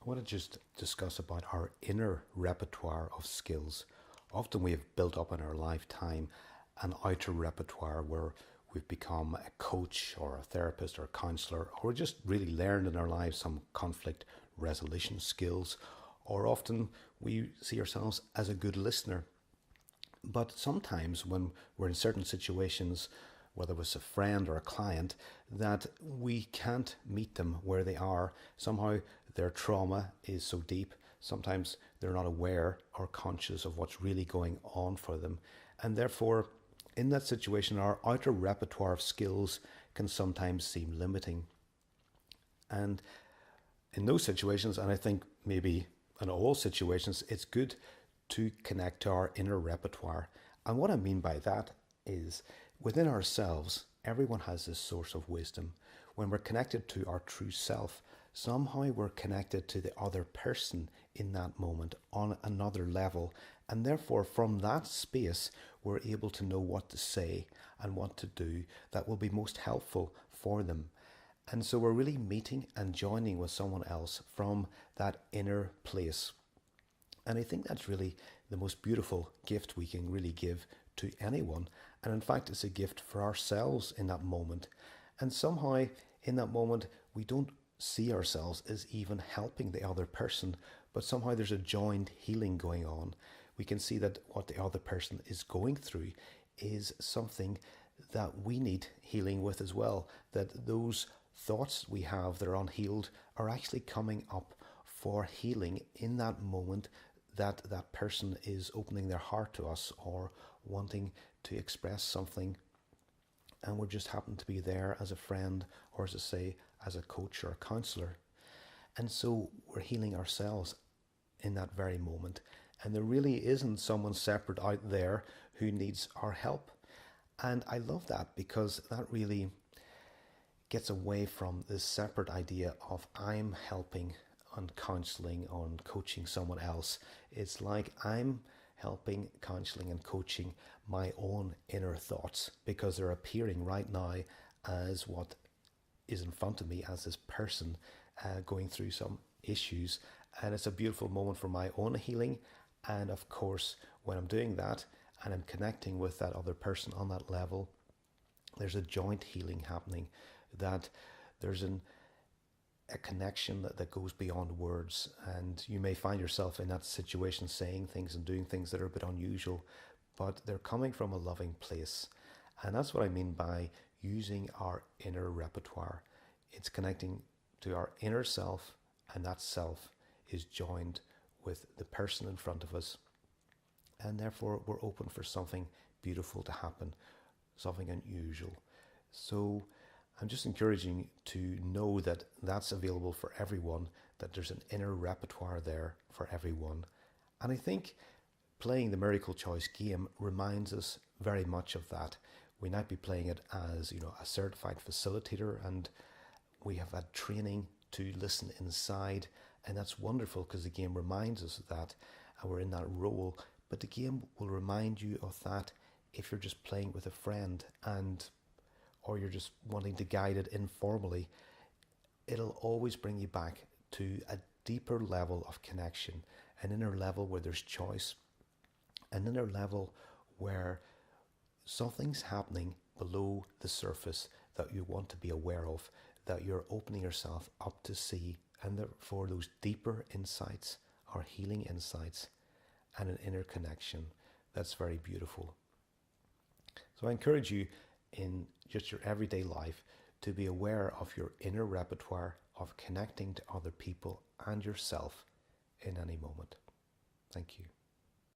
want to just discuss about our inner repertoire of skills. Often we have built up in our lifetime an outer repertoire where we've become a coach or a therapist or a counselor, or just really learned in our lives some conflict resolution skills, or often we see ourselves as a good listener. But sometimes when we're in certain situations, whether it's a friend or a client, that we can't meet them where they are. Somehow their trauma is so deep, sometimes they're not aware or conscious of what's really going on for them. And therefore, in that situation, our outer repertoire of skills can sometimes seem limiting. And in those situations, and I think maybe in all situations, it's good to connect to our inner repertoire. And what I mean by that is within ourselves, everyone has this source of wisdom. When we're connected to our true self, somehow we're connected to the other person in that moment on another level. And therefore, from that space, we're able to know what to say and what to do that will be most helpful for them. And so we're really meeting and joining with someone else from that inner place. And I think that's really the most beautiful gift we can really give to anyone. And in fact, it's a gift for ourselves in that moment. And somehow in that moment, we don't see ourselves as even helping the other person, but somehow there's a joined healing going on. We can see that what the other person is going through is something that we need healing with as well. That those thoughts we have that are unhealed are actually coming up for healing in that moment that that person is opening their heart to us or wanting to express something, and we just happen to be there as a friend or, as I say, as a coach or a counselor. And so we're healing ourselves in that very moment, and there really isn't someone separate out there who needs our help. And I love that, because that really gets away from this separate idea of I'm helping on counseling, on coaching someone else. It's like I'm helping, counseling and coaching my own inner thoughts, because they're appearing right now as what is in front of me as this person going through some issues. And it's a beautiful moment for my own healing. And of course, when I'm doing that and I'm connecting with that other person on that level, there's a joint healing happening, that there's a connection that goes beyond words. And you may find yourself in that situation saying things and doing things that are a bit unusual, but they're coming from a loving place. And that's what I mean by using our inner repertoire. It's connecting to our inner self, and that self is joined with the person in front of us. And therefore, we're open for something beautiful to happen, something unusual. So I'm just encouraging to know that that's available for everyone, that there's an inner repertoire there for everyone. And I think playing the Miracle Choice game reminds us very much of that. We might be playing it as, a certified facilitator, and we have had training to listen inside, and that's wonderful because the game reminds us of that, and we're in that role. But the game will remind you of that if you're just playing with a friend, or you're just wanting to guide it informally. It'll always bring you back to a deeper level of connection, an inner level where there's choice, an inner level where something's happening below the surface that you want to be aware of, that you're opening yourself up to see, and therefore those deeper insights are healing insights and an inner connection that's very beautiful. So I encourage you in just your everyday life to be aware of your inner repertoire of connecting to other people and yourself in any moment. Thank you.